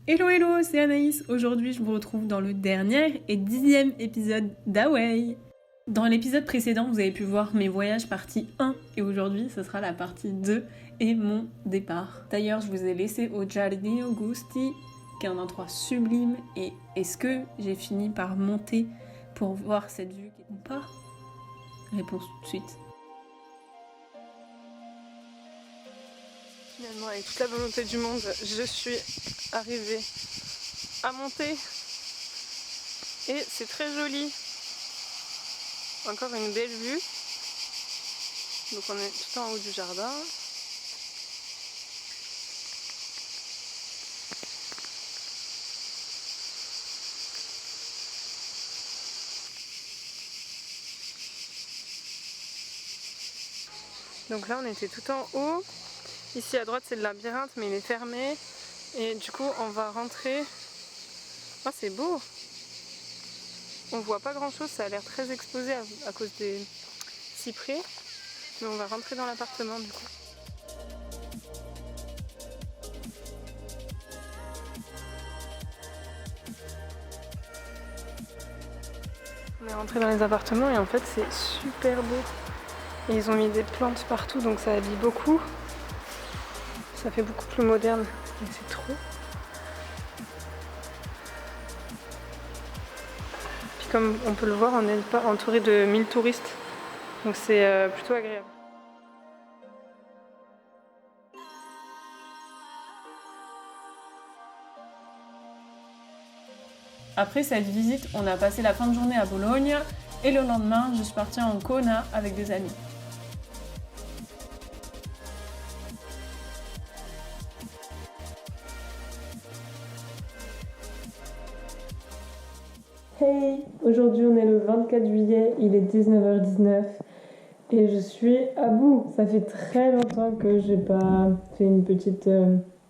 Hello hello, c'est Anaïs. Aujourd'hui, je vous retrouve dans le dernier et 10e épisode d'Away. Dans l'épisode précédent, vous avez pu voir mes voyages partie 1 et aujourd'hui, ce sera la partie 2 et mon départ. D'ailleurs, je vous ai laissé au Giardino Gusti, qui est un endroit sublime, et est-ce que j'ai fini par monter pour voir cette vue ou pas? Réponse tout de suite. Finalement, avec toute la volonté du monde, je suis arrivée à monter et c'est très joli. Encore une belle vue. Donc on est tout en haut du jardin. Donc là on était tout en haut. Ici à droite c'est le labyrinthe mais il est fermé. Et du coup on va rentrer. Oh c'est beau. On voit pas grand chose, ça a l'air très exposé à cause des cyprès. Mais on va rentrer dans l'appartement du coup. On est rentré dans les appartements et en fait c'est super beau. Et ils ont mis des plantes partout donc ça habille beaucoup. Ça fait beaucoup plus moderne. Mais c'est trop. Puis comme on peut le voir, on n'est pas entouré de 1000 touristes. Donc c'est plutôt agréable. Après cette visite, on a passé la fin de journée à Bologne et le lendemain, je suis partie en Kona avec des amis. Hey, aujourd'hui on est le 24 juillet, il est 19h19 et je suis à bout. Ça fait très longtemps que j'ai pas fait une petite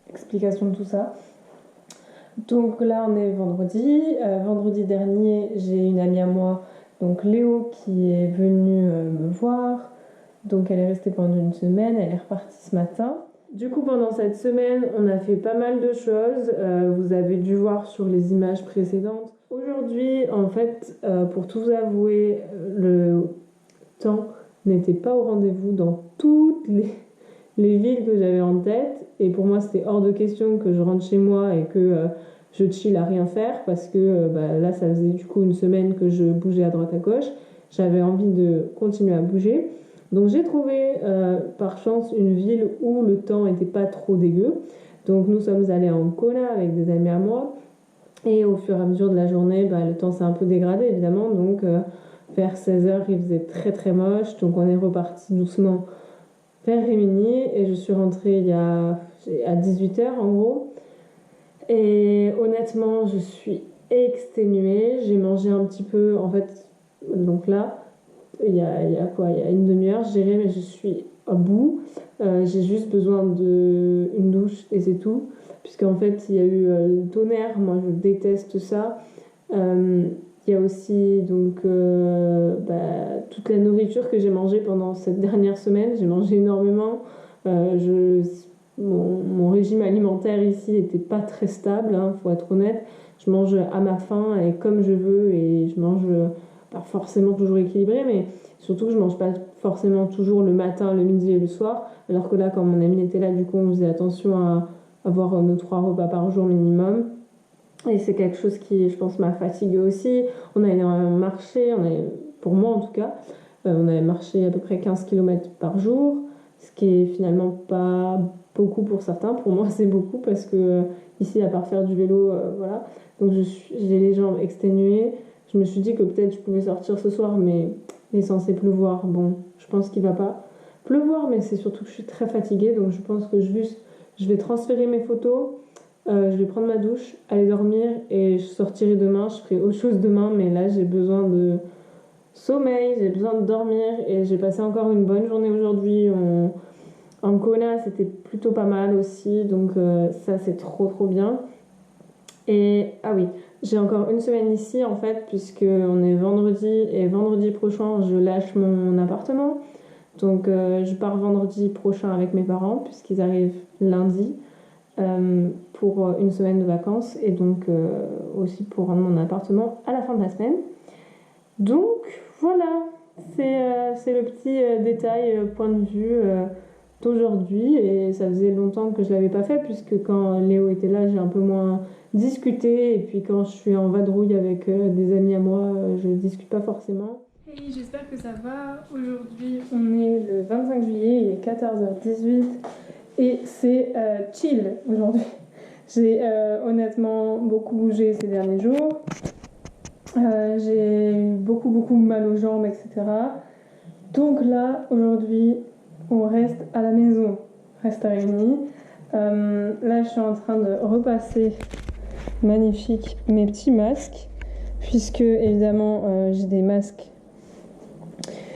explication de tout ça. Donc là on est vendredi. Vendredi dernier, j'ai une amie à moi, donc Léo, qui est venue me voir. Donc elle est restée pendant une semaine, elle est repartie ce matin. Du coup pendant cette semaine, on a fait pas mal de choses. Vous avez dû voir sur les images précédentes. Aujourd'hui, en fait, pour tout vous avouer, le temps n'était pas au rendez-vous dans toutes les villes que j'avais en tête. Et pour moi, c'était hors de question que je rentre chez moi et que je chill à rien faire parce que là, ça faisait du coup une semaine que je bougeais à droite à gauche. J'avais envie de continuer à bouger. Donc j'ai trouvé par chance une ville où le temps n'était pas trop dégueu. Donc nous sommes allés en Kona avec des amis à moi. Et au fur et à mesure de la journée, le temps s'est un peu dégradé évidemment. Donc vers 16h, il faisait très très moche. Donc on est reparti doucement vers Rimini. Et je suis rentrée à 18h en gros. Et honnêtement, je suis exténuée. J'ai mangé un petit peu, en fait, donc là, il y a une demi-heure, je dirais, mais je suis à bout. J'ai juste besoin d'une douche et c'est tout. Puisqu'en fait, il y a eu le tonnerre, moi je déteste ça. Il y a aussi donc toute la nourriture que j'ai mangée pendant cette dernière semaine. J'ai mangé énormément. Mon régime alimentaire ici n'était pas très stable, faut être honnête. Je mange à ma faim et comme je veux et je mange pas forcément toujours équilibré, mais surtout que je mange pas forcément toujours le matin, le midi et le soir. Alors que là, quand mon ami était là, du coup, on faisait attention à avoir nos 3 repas par jour minimum. Et c'est quelque chose qui, je pense, m'a fatiguée aussi. On a énormément marché, pour moi en tout cas, on avait marché à peu près 15 km par jour, ce qui est finalement pas beaucoup pour certains. Pour moi, c'est beaucoup parce que ici, à part faire du vélo, voilà. Donc j'ai les jambes exténuées. Je me suis dit que peut-être je pouvais sortir ce soir, mais il est censé pleuvoir. Bon, je pense qu'il va pas pleuvoir, mais c'est surtout que je suis très fatiguée. Donc je pense que je vais transférer mes photos. Je vais prendre ma douche, aller dormir et je sortirai demain. Je ferai autre chose demain, mais là j'ai besoin de sommeil, j'ai besoin de dormir et j'ai passé encore une bonne journée aujourd'hui. En Kona, c'était plutôt pas mal aussi, donc ça c'est trop trop bien. Et ah oui, j'ai encore une semaine ici en fait, puisque on est vendredi et vendredi prochain je lâche mon appartement. Donc je pars vendredi prochain avec mes parents puisqu'ils arrivent lundi. pour une semaine de vacances et donc aussi pour rendre mon appartement à la fin de la semaine. Donc voilà, c'est le petit détail, point de vue d'aujourd'hui, et ça faisait longtemps que je l'avais pas fait puisque quand Léo était là j'ai un peu moins discuté, et puis quand je suis en vadrouille avec des amis à moi je discute pas forcément. Hey, j'espère que ça va. Aujourd'hui on est le 25 juillet, il est 14h18 et c'est chill aujourd'hui. J'ai honnêtement beaucoup bougé ces derniers jours. J'ai eu beaucoup mal aux jambes, etc. Donc là, aujourd'hui, on reste à la maison, reste à Réunis. Là, je suis en train de repasser, magnifique, mes petits masques, puisque évidemment, j'ai des masques.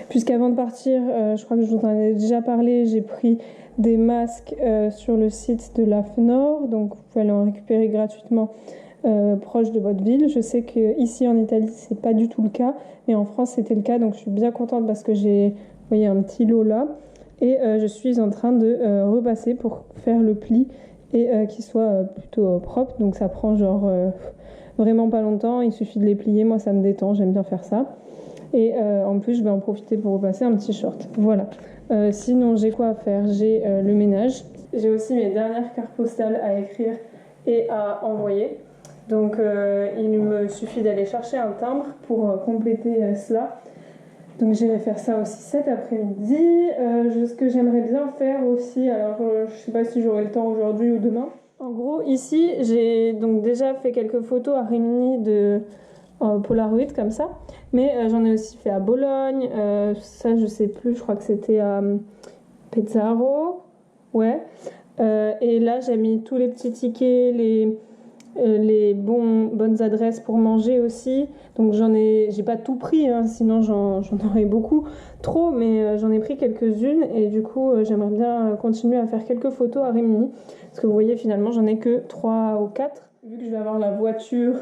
Puisqu'avant de partir, je crois que je vous en ai déjà parlé, j'ai pris des masques sur le site de l'AFNOR, donc vous pouvez aller en récupérer gratuitement proche de votre ville. Je sais qu'ici en Italie c'est pas du tout le cas, mais en France c'était le cas, donc je suis bien contente parce que j'ai, vous voyez, un petit lot là, et je suis en train de repasser pour faire le pli et qu'il soit plutôt propre. Donc ça prend genre vraiment pas longtemps, il suffit de les plier, moi ça me détend, j'aime bien faire ça. Et en plus je vais en profiter pour repasser un petit short. Voilà. Sinon j'ai quoi à faire? J'ai le ménage, j'ai aussi mes dernières cartes postales à écrire et à envoyer. Donc il me suffit d'aller chercher un timbre pour compléter cela. Donc j'irai faire ça aussi cet après-midi. Ce que j'aimerais bien faire aussi, alors je sais pas si j'aurai le temps aujourd'hui ou demain. En gros ici j'ai donc déjà fait quelques photos à Rimini de Polaroid comme ça, mais j'en ai aussi fait à Bologne, ça je sais plus, je crois que c'était à Pesaro, ouais. Et là j'ai mis tous les petits tickets, les bonnes adresses pour manger aussi. Donc j'ai pas tout pris, hein, sinon j'en aurais beaucoup trop, mais j'en ai pris quelques-unes, et du coup j'aimerais bien continuer à faire quelques photos à Rimini, parce que vous voyez finalement j'en ai que 3 ou 4. Vu que je vais avoir la voiture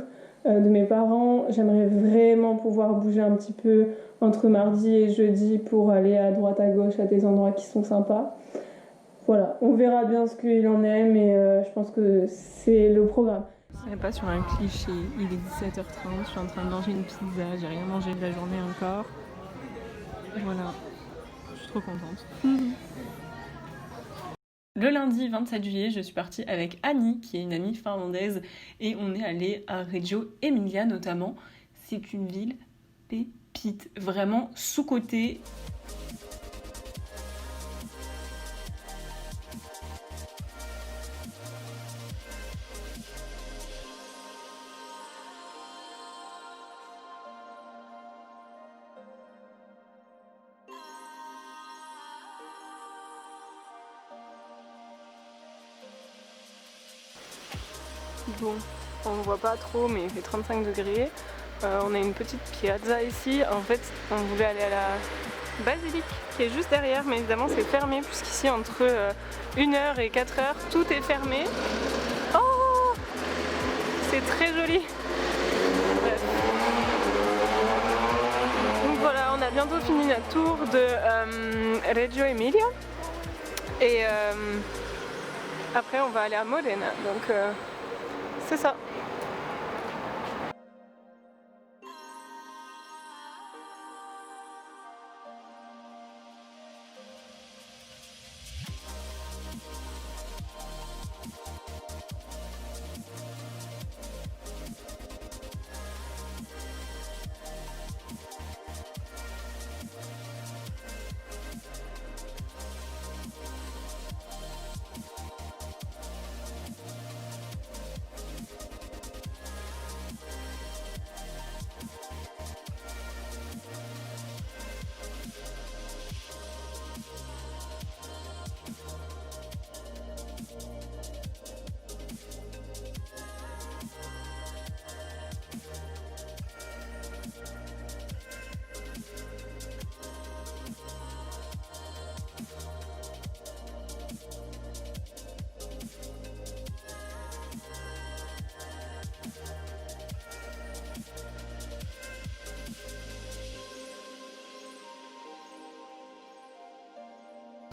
de mes parents, j'aimerais vraiment pouvoir bouger un petit peu entre mardi et jeudi pour aller à droite à gauche à des endroits qui sont sympas. Voilà, on verra bien ce qu'il en est, mais je pense que c'est le programme. On n'est pas sur un cliché, il est 17h30, je suis en train de manger une pizza, j'ai rien mangé de la journée encore. Voilà, je suis trop contente. Le lundi 27 juillet, je suis partie avec Annie, qui est une amie finlandaise, et on est allé à Reggio Emilia notamment. C'est une ville pépite, vraiment sous-cotée. Bon, on ne voit pas trop, mais il fait 35 degrés. On a une petite piazza ici. En fait, on voulait aller à la basilique qui est juste derrière, mais évidemment c'est fermé puisqu'ici entre 1h et 4h tout est fermé. Oh, c'est très joli. Bref. Donc voilà, on a bientôt fini notre tour de Reggio Emilia, et après on va aller à Modena. Donc c'est ça.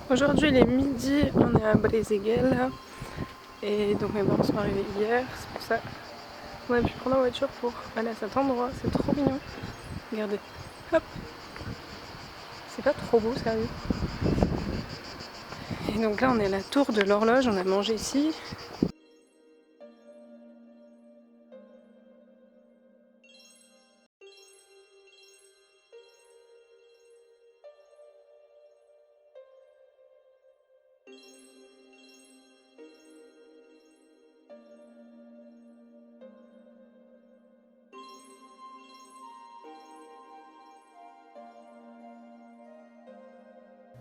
Aujourd'hui il est midi, on est à Brezegel Et donc mes parents sont arrivés hier, c'est pour ça qu'on a pu prendre la voiture pour aller à cet endroit. C'est trop mignon. Regardez, hop. C'est pas trop beau, sérieux. Et donc là on est à la tour de l'horloge, on a mangé ici.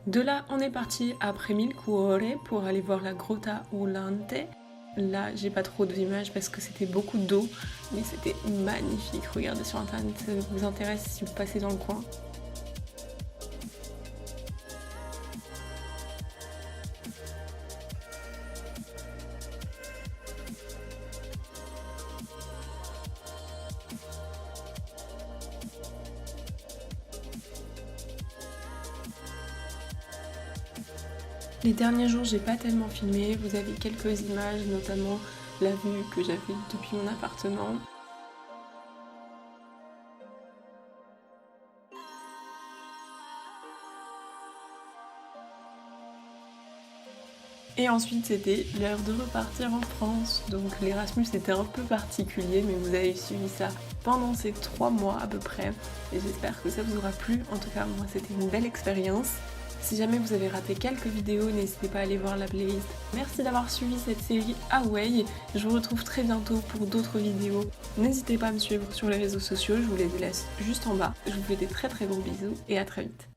De là, on est parti après Mille Cuore pour aller voir la Grotta Ulante. Là, j'ai pas trop d'images parce que c'était beaucoup d'eau, mais c'était magnifique. Regardez sur internet, ça vous intéresse si vous passez dans le coin. Les derniers jours, j'ai pas tellement filmé, vous avez quelques images, notamment la vue que j'avais depuis mon appartement. Et ensuite, c'était l'heure de repartir en France. Donc l'Erasmus était un peu particulier, mais vous avez suivi ça pendant ces 3 mois à peu près. Et j'espère que ça vous aura plu. En tout cas, moi, c'était une belle expérience. Si jamais vous avez raté quelques vidéos, n'hésitez pas à aller voir la playlist. Merci d'avoir suivi cette série Away. Je vous retrouve très bientôt pour d'autres vidéos. N'hésitez pas à me suivre sur les réseaux sociaux, je vous les laisse juste en bas. Je vous fais des très gros bisous et à très vite.